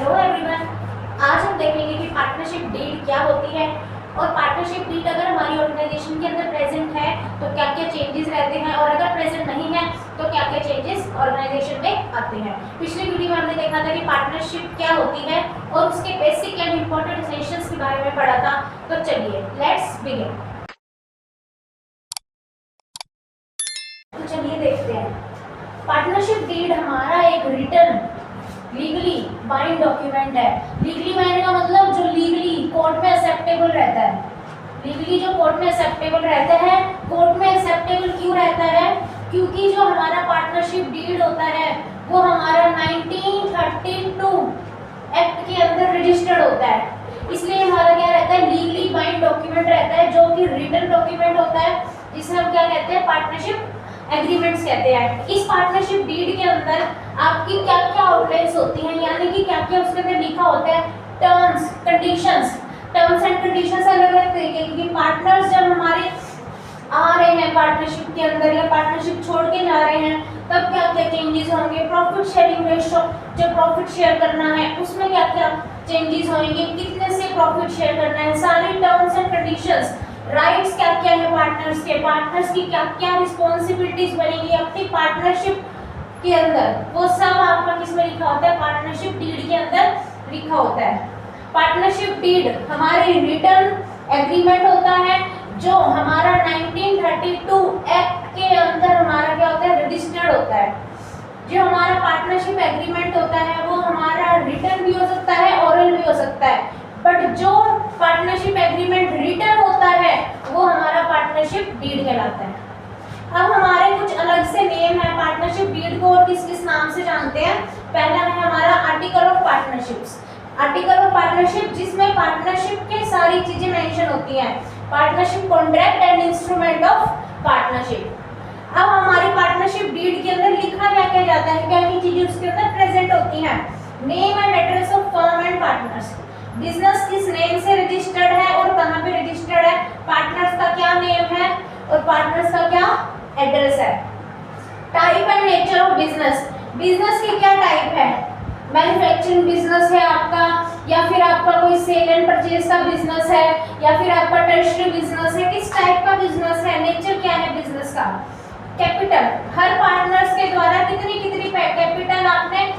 Hello everyone, आज हम देखेंगे कि पार्टनरशिप डीड क्या होती है और पार्टनरशिप डीड अगर हमारी ऑर्गेनाइजेशन के अंदर प्रेजेंट है तो क्या क्या चेंजेस रहते हैं और अगर प्रेजेंट नहीं है तो क्या क्या चेंजेस ऑर्गेनाइजेशन में आते हैं। पिछली वीडियो में हमने देखा था कि पार्टनरशिप क्या होती है और उसके बेसिक एंड इम्पोर्टेंट एसेंशियल्स के बारे में पढ़ा था। तो चलिए लेट्स बिगिन। तो चलिए देखते हैं। पार्टनरशिप डीड हमारा एक रिटर्न लीगली बाइंड डॉक्यूमेंट है। लीगली बाइंड का मतलब जो लीगली कोर्ट में एक्सेप्टेबल रहता है। लीगली जो कोर्ट में एक्सेप्टेबल रहता है, कोर्ट में एक्सेप्टेबल क्यों रहता है? क्योंकि जो हमारा पार्टनरशिप डीड होता है वो हमारा 1932 एक्ट के अंदर रजिस्टर्ड होता है। इसलिए हमारा क्या रहता है, लीगली बाइंड डॉक्यूमेंट रहता है, जो कि रिटन डॉक्यूमेंट होता है, जिसे हम क्या कहते हैं, पार्टनरशिप एग्रीमेंट्स कहते हैं। इस पार्टनरशिप डीड के अंदर आपकी क्या क्या आउटलाइंस होती हैं, यानी कि क्या क्या उसके अंदर लिखा होता है, टर्म्स एंड कंडीशंस अलग अलग तरीके की। पार्टनर्स जब हमारे आ रहे हैं पार्टनरशिप के अंदर या पार्टनरशिप छोड़ के जा रहे हैं तब क्या क्या चेंजेस होंगे। प्रॉफिट शेयरिंग रेशो, जो प्रॉफिट शेयर करना है उसमें क्या क्या चेंजेस होंगे, कितने से प्रॉफिट शेयर करना है, सारी टर्म्स एंड कंडीशंस, राइट्स क्या क्या है पार्टनर्स के, पार्टनर्स की क्या क्या रिस्पॉन्सिबिलिटीज बनेगी अपनी पार्टनरशिप के अंदर, वो सब आपका किसमें लिखा होता है, पार्टनरशिप डीड के अंदर लिखा होता है। पार्टनरशिप डीड हमारी रिटर्न एग्रीमेंट होता है जो हमारा 1932 एक्ट के अंदर हमारा क्या होता है, रजिस्टर्ड होता है। जो हमारा पार्टनरशिप एग्रीमेंट होता है वो हमारा रिटर्न भी हो सकता है, ओरल भी हो सकता है, बट जो पार्टनरशिप एग्रीमेंट रिटर्न होता है वो हमारा पार्टनरशिप डीड कहलाता है। अब हमारे कुछ अलग से नेम है पार्टनरशिप डीड को और किस किस नाम से जानते हैं। पहला है हमारा article of partnerships. Article of partnership जिसमें पार्टनरशिप के सारी चीजें मेंशन होती हैं। Partnership contract and instrument of partnership. अब हमारी पार्टनरशिप डीड के अंदर लिखा क्या क्या जाता है, क्या क्या चीजें उसके अंदर प्रेजेंट होती हैं। Name and address of firm and partners, business किस नेम से रजिस्टर्ड है और कहाँ पे रजिस्टर्ड है, पार्टनर्स का क्या नेम है और पार्टनर्स का क्या एड्रेस है। Type and nature of business, business की क्या टाइप है, मैन्युफैक्चरिंग बिजनेस है आपका, या फिर आपका कोई सेल एंड परचेज का बिजनेस है, या फिर आपका टर्शियरी बिजनेस है, किस टाइप का बिजनेस है, नेचर क्या है बिजनेस का। कैपिटल, हर पार्टनर्स के द्वारा कितनी कितनी कैपिटल आपने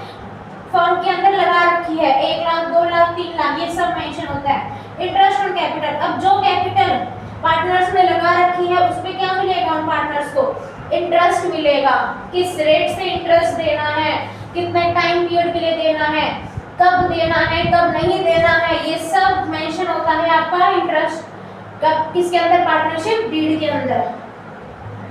फर्म के अंदर लगा रखी है, 1 लाख 2 लाख 3 लाख, ये सब मेंशन होता है। इंटरेस्ट ऑन कैपिटल, अब जो कैपिटल पार्टनर्स ने लगा रखी है उस पे क्या मिलेगा, उन पार्टनर्स को इंटरेस्ट मिलेगा, किस रेट से इंटरेस्ट देना है, कितने टाइम पीरियड के लिए देना है, कब देना है कब नहीं देना है, ये सब मेंशन होता है आपका इंटरेस्ट कब किसके अंदर, पार्टनरशिप डीड के अंदर।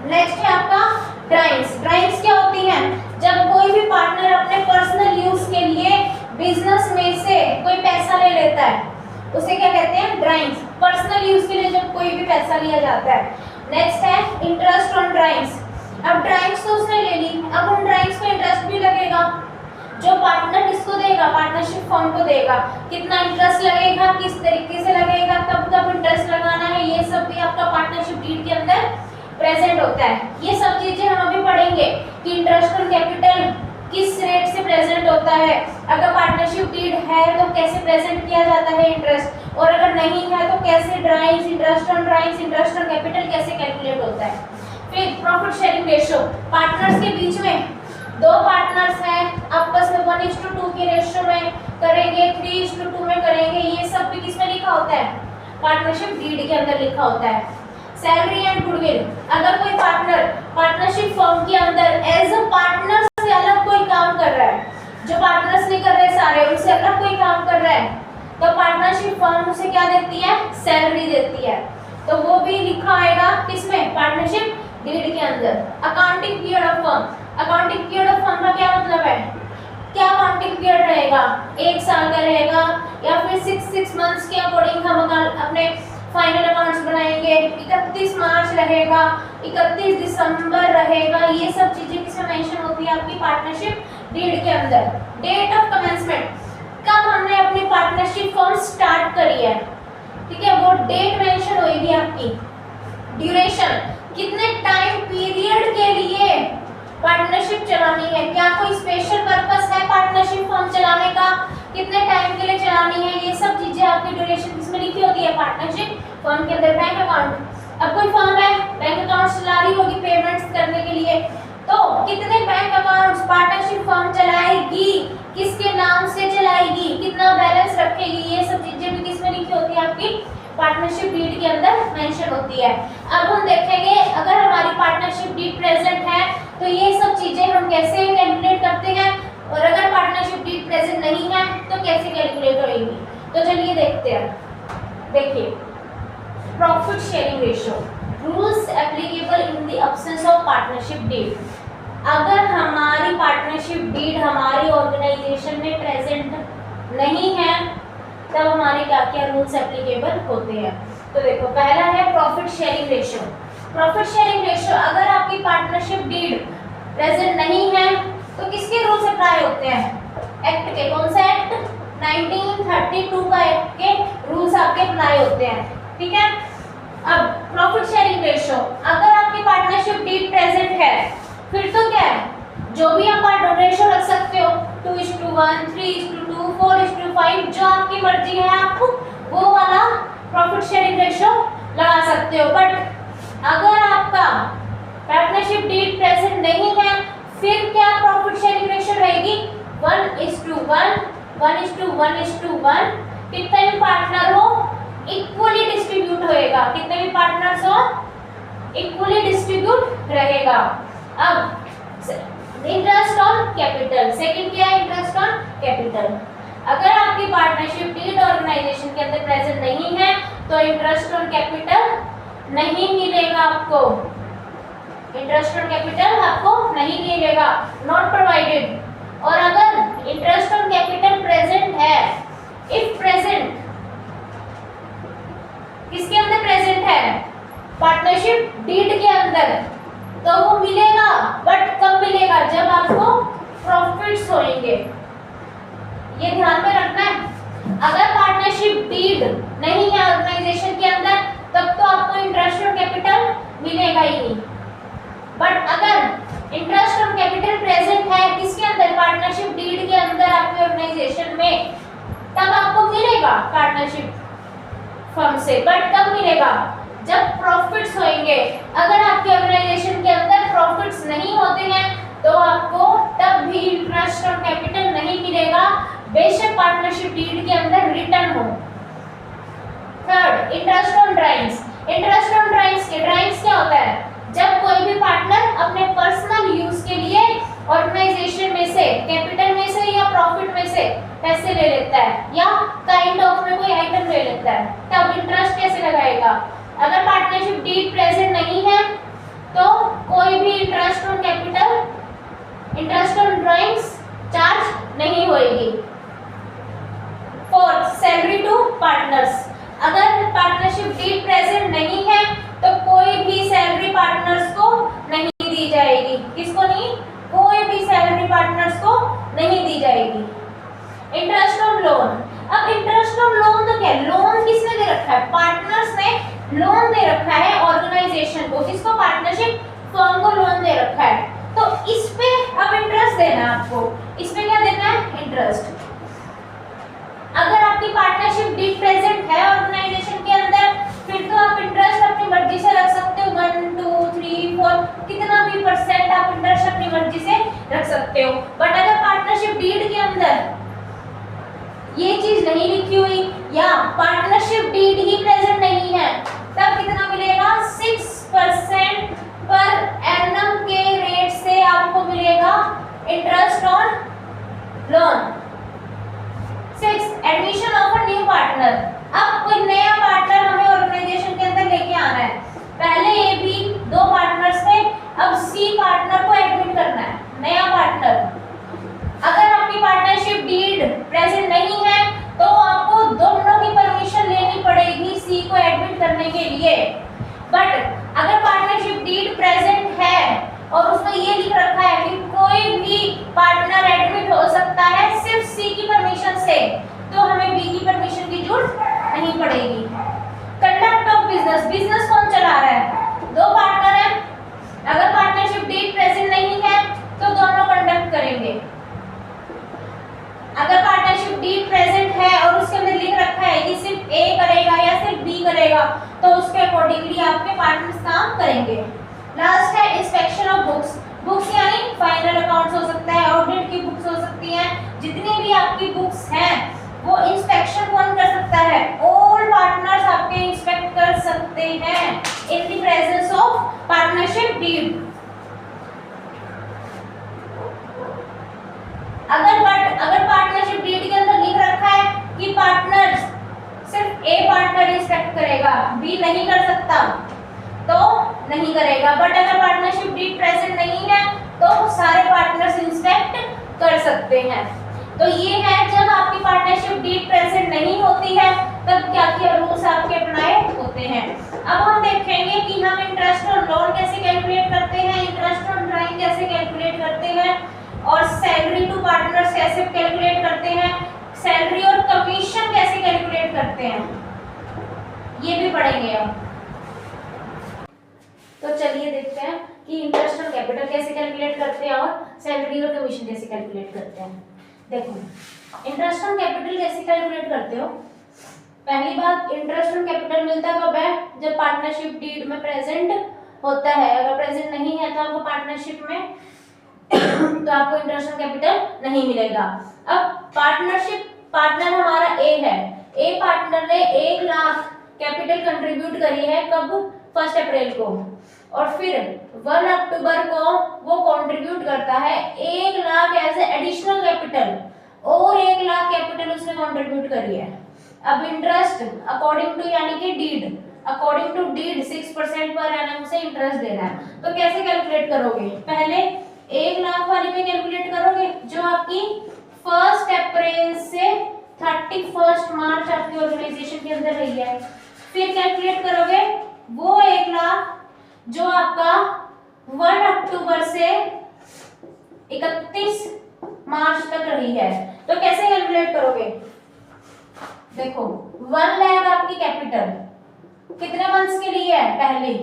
नेक्स्ट है आपका ड्राइंग्स। ड्राइंग्स क्या होती हैं, जब कोई भी पार्टनर अपने पर्सनल यूज के लिए बिजनेस में से कोई पैसा ले लेता है उसे क्या कहते हैं, ड्राइंग्स। पर्सनल यूज के लिए जब कोई भी पैसा लिया जाता है। नेक्स्ट है इंटरेस्ट ऑन ड्राइंग्स। अब ड्राइंग्स तो उसने ले ली, अब उन ड्राइंग्स पे इंटरेस्ट भी लगेगा। जो पार्टनर किसको देगा, पार्टनरशिप फर्म को देगा, कितना इंटरेस्ट लगेगा, किस तरीके से लगेगा, कब कब इंटरेस्ट लगाना है, ये सब भी आपका पार्टनरशिप डीड के अंदर प्रेजेंट होता है। ये सब चीजें हम अभी पढ़ेंगे कि इंटरेस्ट ऑन कैपिटल किस रेट से प्रेजेंट होता है, अगर पार्टनरशिप डीड है तो कैसे प्रेजेंट किया जाता है इंटरेस्ट, और अगर नहीं है तो कैसे drawings, interest on drawings, interest on capital कैसे कैलकुलेट होता है। फिर प्रॉफिट शेयरिंग रेशियो, पार्टनर्स के बीच में दो पार्टनर्स हैं आपस में 1:2 के रेशियो में करेंगे, 3:2 में करेंगे, ये सब भी किसमें लिखा होता है, पार्टनरशिप डीड के अंदर लिखा होता है। सैलरी एंड गुडविल, अगर कोई पार्टनर पार्टनरशिप फर्म के अंदर एज अ पार्टनर से अलग कोई काम कर रहा है, जो पार्टनर्स नहीं कर रहे सारे, उनसे अलग कोई काम कर रहा है, तो पार्टनरशिप फर्म उसे क्या देती है, सैलरी देती है, तो वो भी लिखा आएगा किसमें, पार्टनरशिप डीड के अंदर। Accounting period of firm, accounting period of firm का क्या मतलब है, क्या अकाउंटिंग पीरियड रहेगा, 1 साल का रहेगा या फिर 6 मंथ्स के अकॉर्डिंग हम अपने फाइनल अकाउंट्स बनाएंगे, 31 मार्च रहेगा, 31 दिसंबर रहेगा, ये सब चीजें किसमें मेंशन होती है आपकी पार्टनरशिप डीड के अंदर। डेट ऑफ कमेंसमेंट, कब हमने अपनी पार्टनरशिप फर्म स्टार्ट करी है, ठीक है, वो डेट मेंशन होगी आपकी। ड्यूरेशन, कितने टाइम पीरियड के लिए पार्टनरशिप चलानी है, क्या कोई स्पेशल पर्पस है पार्टनरशिप फर्म चलाने का, कितने पार्टनरशिप फर्म के अंदर बैंक अकाउंट। अब कोई फर्म है बैंक अकाउंट चला रही होगी पेमेंट्स करने के लिए, तो कितने बैंक अकाउंट्स पार्टनरशिप फर्म चलाएगी, किसके नाम से चलाएगी, कितना बैलेंस रखेगी, ये सब चीजें भी किसमें लिखी होती है, आपकी पार्टनरशिप डीड के अंदर मेंशन होती है। अब हम देखेंगे अगर हमारी पार्टनरशिप डीड प्रेजेंट है तो ये सब चीजें हम कैसे कैलकुलेट करते हैं, और अगर पार्टनरशिप डीड प्रेजेंट नहीं है तो कैसे कैलकुलेट होगी। तो चलिए देखते हैं। देखिए profit sharing ratio, rules applicable in the absence of partnership deed. अगर हमारी पार्टनरशिप डीड हमारी ऑर्गेनाइजेशन में प्रेजेंट नहीं है तब हमारे क्या क्या रूल्स एप्लीकेबल होते हैं। तो देखो पहला है profit sharing ratio. Profit sharing ratio अगर आपकी पार्टनरशिप डीड प्रेजेंट नहीं है तो किसके रूल्स अप्लाई होते हैं, एक्ट के। कौन सा एक्ट, 1932 का एक्ट के रूल्स आपके अप्लाई होते हैं, ठीक है। अब प्रॉफिट शेयरिंग रेशियो अगर आपकी पार्टनरशिप डीड प्रेजेंट है फिर तो क्या है, जो भी आप रेशियो रख सकते हो 2:1, 3:2, 4:5, जो आपकी मर्जी है आप वो वाला प्रॉफिट शेयरिंग रेशियो लगा सकते हो। बट अगर आपका पार्टनरशिप डीड प्रेजेंट नहीं है फिर क्या प्रॉफिट शेयरिंग रेशियो रहेगी, 1:1, 1:1:1। कितने भी पार्टनर हो इक्वली डिस्ट्रीब्यूट होएगा, कितने भी पार्टनर्स हो इक्वली डिस्ट्रीब्यूट रहेगा। अब इंटरेस्ट ऑन कैपिटल, सेकंड क्या है, इंटरेस्ट ऑन कैपिटल। अगर आपकी पार्टनरशिप डीड ऑर्गेनाइजेशन के अंदर प्रेजेंट नहीं है तो इंटरेस्ट ऑन कैपिटल नहीं मिलेगा आपको, इंटरेस्ट ऑन कैपिटल आपको नहीं मिलेगा, नॉट प्रोवाइडेड। और अगर इंटरेस्ट ऑन कैपिटल प्रेजेंट है, इफ प्रेजेंट किसके अंदर प्रेजेंट है, पार्टनरशिप डीड के अंदर, तो वो मिलेगा। बट कब मिलेगा, जब आपको प्रॉफिट्स होंगे, ये ध्यान में रखना है। अगर पार्टनरशिप डीड नहीं है ऑर्गेनाइजेशन के अंदर तब तो आपको इंटरेस्ट ऑन कैपिटल मिलेगा ही नहीं। बट अगर इंटरेस्ट ऑन कैपिटल प्रेजेंट है किसके अंदर, पार्टनरशिप डीड के अंदर आपके ऑर्गेनाइजेशन में, तब आपको मिलेगा पार्टनरशिप फर्म से। बट कब मिलेगा, जब प्रॉफिट्स होंगे। अगर आपके ऑर्गेनाइजेशन के अंदर प्रॉफिट्स नहीं होते हैं तो आपको तब भी इंटरेस्ट ऑन कैपिटल नहीं मिलेगा, बेशक पार्टनरशिप डीड के अंदर रिटर्न हो। Third, interest on drawings. Interest on drawings के ड्राइंग्स क्या होता है, जब कोई भी पार्टनर अपने पर्सनल यूज के लिए ऑर्गेनाइजेशन में से, कैपिटल में से या प्रॉफिट में से पैसे ले लेता है या काइंड ऑफ में कोई आइटम ले लेता है, तब इंटरेस्ट कैसे लगाएगा। अगर पार्टनरशिप डीड प्रेजेंट नहीं है तो कोई भी interest on capital, interest on drawings charge नहीं होगी। Fourth, salary to partners. अगर पार्टनरशिप डीड प्रेजेंट नहीं है तो कोई भी सैलरी पार्टनर्स को नहीं दी जाएगी। किसको नहीं, कोई भी सैलरी पार्टनर्स को नहीं दी जाएगी। Interest on loan. अब इंटरेस्ट ऑन लोन तो क्या, लोन किसने दे रखा है, पार्टनर्स ने लोन दे रखा है ऑर्गेनाइजेशन को। किसको, पार्टनरशिप फर्म को लोन दे रखा है, तो इस पे अब इंटरेस्ट देना है आपको। इस पे क्या देना है, इंटरेस्ट। अगर आपकी पार्टनरशिप डीड प्रेजेंट है ऑर्गेनाइजेशन के अंदर फिर तो आप इंटरेस्ट अपनी मर्जी से रख सकते हो, 1, 2, 3, 4 कितना भी % आप इंटरेस्ट अपनी मर्जी से रख सकते हो। बट अगर पार्टनरशिप डीड के अंदर ये चीज नहीं लिखी हुई या पार्टनरशिप डीड ही प्रेजेंट नहीं है तब कितना मिलेगा, 6% पर एनम के रेट से आपको मिलेगा interest on loan. 6, admission of a new partner. अब कोई नया पार्टनर हमें ऑर्गेनाइजेशन के अंदर लेके आना है, पहले ए बी 2 पार्टनर्स थे, अब सी पार्टनर को एडमिट करना है, नया पार्टनर। अगर आपकी पार्टनरशिप डीड प्रेजेंट नहीं है तो आपको दोनों की परमिशन लेनी पड़ेगी सी को एडमिट करने के लिए। बट अगर पार्टनरशिप डीड प्रेजेंट है और उसमें ये लिख रखा है कि कोई भी पार्टनर एडमिट हो सकता है सिर्फ सी की परमिशन से, तो हमें बी की परमिशन की जरूरत नहीं पड़ेगी। Conduct of business. बिजनेस कौन चला रहा है, 2 पार्टनर हैं, अगर पार्टनरशिप डीड प्रेजेंट नहीं है तो दोनों कंडक्ट करेंगे। अगर पार्टनरशिप डीड प्रेजेंट है और उसके अंदर लिख रखा है कि सिर्फ ए करेगा या सिर्फ बी करेगा, तो उसके अकॉर्डिंगली आपके पार्टनर्स काम करेंगे। लास्ट है इंस्पेक्शन ऑफ बुक्स। बुक्स यानी फाइनल अकाउंट्स हो सकता है, ऑडिट की बुक्स हो सकती हैं, जितनी भी आपकी बुक्स हैं वो इंस्पेक्शन कौन कर सकता है? ऑल पार्टनर्स आपके इंस्पेक्ट कर सकते हैं in the presence of partnership deed. अगर पार्टनरशिप डीड के अंदर लिख रखा है कि पार्टनर्स सिर्फ ए पार्टनर इंस्पेक्ट करेगा, बी नहीं कर सकता, तो नहीं करेगा। बट अगर पार्टनरशिप डीड प्रेजेंट नहीं है तो सारे पार्टनर्स इंस्पेक्ट कर सकते हैं। तो ये है जब आपकी पार्टनरशिप डीड प्रेजेंट नहीं होती है तब क्या क्या रूल्स आपके अप्लाई होते हैं। अब हम देखेंगे कि हम इंटरेस्ट ऑन लोन कैसे कैलकुलेट करते हैं, इंटरेस्ट ऑन ड्राइंग कैसे कैलकुलेट करते हैं, और सैलरी टू पार्टनर्स कैसे कैलकुलेट करते हैं, सैलरी और कमीशन कैसे कैलकुलेट करते हैं, ये भी पढ़ेंगे हम। तो चलिए देखते हैं कि इंटरेस्ट ऑन कैपिटल कैसे कैलकुलेट करते हैं और सैलरी और कमीशन कैसे कैलकुलेट करते हैं। देखो इंटरेस्ट ऑन कैपिटल कैसे कैलकुलेट करते हो। पहली बात, इंटरेस्ट ऑन कैपिटल मिलता कब है? जब पार्टनरशिप डीड में प्रेजेंट होता है। अगर प्रेजेंट नहीं है तो आपको पार्टनरशिप में तो आपको इंटरेस्ट ऑन कैपिटल नहीं मिलेगा। अब पार्टनर हमारा ए है, ए पार्टनर ने 1 लाख कैपिटल कंट्रीब्यूट करी है, कब? 1 अप्रैल को, और फिर 1 अक्टूबर को वो कंट्रीब्यूट करता है 1 लाख एज एडिशनल कैपिटल, और 1 लाख कैपिटल उसने कंट्रीब्यूट करी है। अब इंटरेस्ट अकॉर्डिंग टू यानी कि deed, according to deed 6% per annum से इंटरेस्ट देना है। तो कैसे कैलकुलेट करोगे? पहले 1 लाख वाली पे कैलकुलेट करोगे जो आपकी 1 अप्रैल से 31 मार्च आपकी ऑर्गेनाइजेशन के अंदर रही है। फिर कैलकुलेट करोगे वो 1 लाख जो आपका 1 अक्टूबर से 31 मार्च तक रही है। तो कैसे कैलकुलेट करोगे? देखो 1 लाख आपकी कैपिटल कितने मंथ्स के लिए है? पहले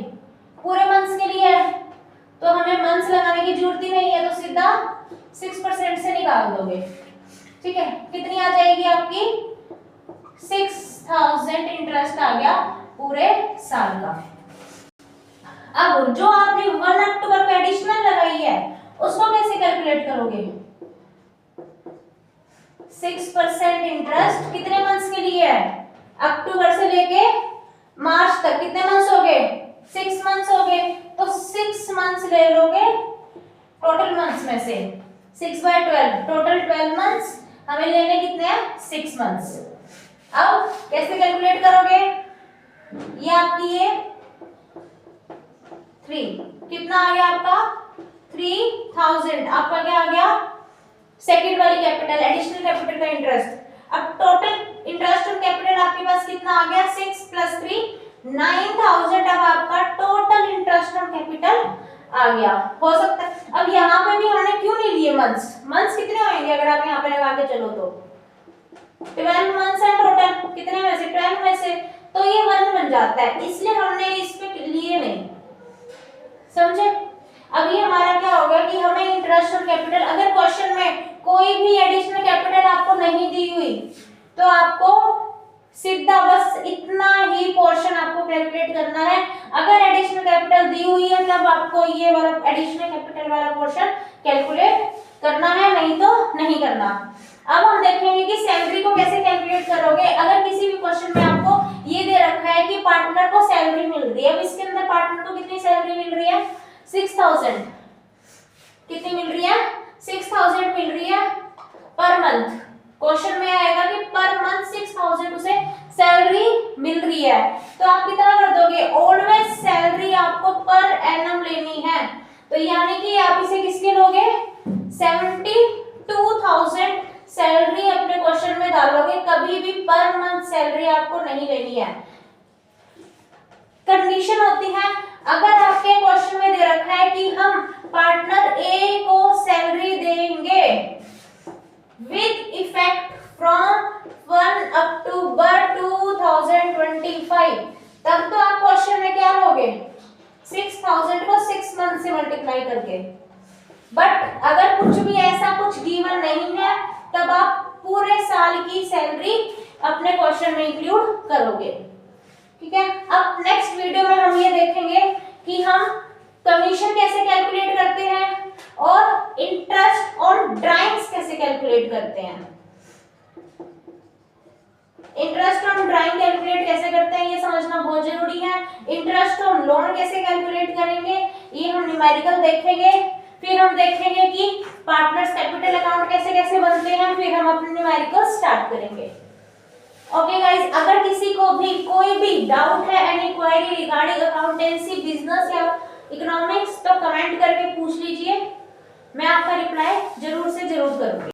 पूरे मंथ्स के लिए है, तो हमें मंथ्स लगाने की जरूरत ही नहीं है, तो सीधा 6% से निकाल दोगे। ठीक है, कितनी आ जाएगी आपकी? 6000 इंटरेस्ट आ गया पूरे साल का। अब जो आपने 1 अक्टूबर को एडिशनल लगाई है उसको कैसे कैलकुलेट करोगे? 6% इंटरेस्ट कितने मंथ्स के लिए है? अक्टूबर से लेके मार्च तक कितने मंथ्स हो गए? 6 मंथ्स हो गए, तो 6 मंथ्स ले लोगे टोटल मंथ्स में से 6/12, टोटल 12 मंथ्स हमें लेने कितने हैं? 6 मंथ्स। अब कैसे कैलकुलेट करोगे? ये आपकी ये 3 कितना आ गया आपका? 3000 आपका क्या आ गया? सेकंड वाली कैपिटल, एडिशनल कैपिटल का इंटरेस्ट। अब टोटल इंटरेस्ट ऑन कैपिटल आपके पास कितना आ गया? 6 + 3 9000। अब आपका टोटल इंटरेस्ट ऑन कैपिटल आ गया। हो सकता है अब यहाँ पे भी हमने क्यों नहीं लिए मंथ्स? मंथ्स कितने होंगे अगर आप यहाँ पे लगा के चलो तो? 12 मंथ्स है टोटल, कितने में से? 12 में से, तो ये 1 बन जाता है, इसलिए हमने इस पे लिए नहीं। समझे? अब ये हमारा क्या होगा कि हमें इंटरेस्ट ऑन कैपिटल, अगर क्वेश्चन में कोई भी एडिशनल कैपिटल आपको नहीं दी हुई तो आपको सीधा बस इतना ही पोर्शन आपको कैलकुलेट करना है। अगर एडिशनल कैपिटल दी हुई है तब आपको ये वाला एडिशनल कैपिटल वाला पोर्शन कैलकुलेट करना है, नहीं तो नहीं करना। अब हम देखेंगे कि सैलरी को कैसे कैलकुलेट करोगे। अगर किसी भी क्वेश्चन में आपको ये दे रखा है कि पार्टनर को सैलरी मिल रही है, अब इसके अंदर पार्टनर को कितनी सैलरी मिल रही है? 6000। कितनी मिल रही है? 6000 मिल रही है पर मंथ। क्वेश्चन में आएगा कि पर मंथ 6000 उसे सैलरी मिल रही है, तो आप कितना कर दोगे? ऑलवेज सैलरी आपको पर एनम लेनी है, तो यानी कि आप इसे किसके लोगे? 72000 सैलरी अपने क्वेश्चन में डालोगे, कभी भी पर मंथ सैलरी आपको नहीं लेनी है। कंडीशन होती है अगर आपके क्वेश्चन में दे रखा है कि हम पार्टनर ए को सैलरी देंगे विद इफेक्ट फ्रॉम 1 अक्टूबर 2025, तब तो आप क्वेश्चन में क्या लोगे? 6000 को 6 मंथ से मल्टीप्लाई करके। बट अगर कुछ भी ऐसा कुछ गिवन नहीं है तब आप पूरे साल की सैलरी अपने क्वेश्चन में इंक्लूड करोगे। ठीक है। अब नेक्स्ट वीडियो में हम ये देखेंगे कि हम कमीशन कैसे कैलकुलेट करते हैं और इंटरेस्ट ऑन ड्राइंग्स कैसे कैलकुलेट करते हैं। इंटरेस्ट ऑन ड्राइंग कैलकुलेट कैसे करते हैं ये समझना बहुत जरूरी है। इंटरेस्ट ऑन लोन कैसे कैलकुलेट करेंगे ये हम न्यूमेरिकल देखेंगे। फिर हम देखेंगे कि पार्टनर्स कैपिटल अकाउंट कैसे कैसे बनते हैं, फिर हम अपने न्यूमेरिकल स्टार्ट करेंगे। ओके गाइस, अगर किसी को भी कोई भी डाउट है, any query regarding accountancy, business या इकोनॉमिक्स, तो कमेंट करके पूछ लीजिए, मैं आपका रिप्लाई जरूर से जरूर करूंगी।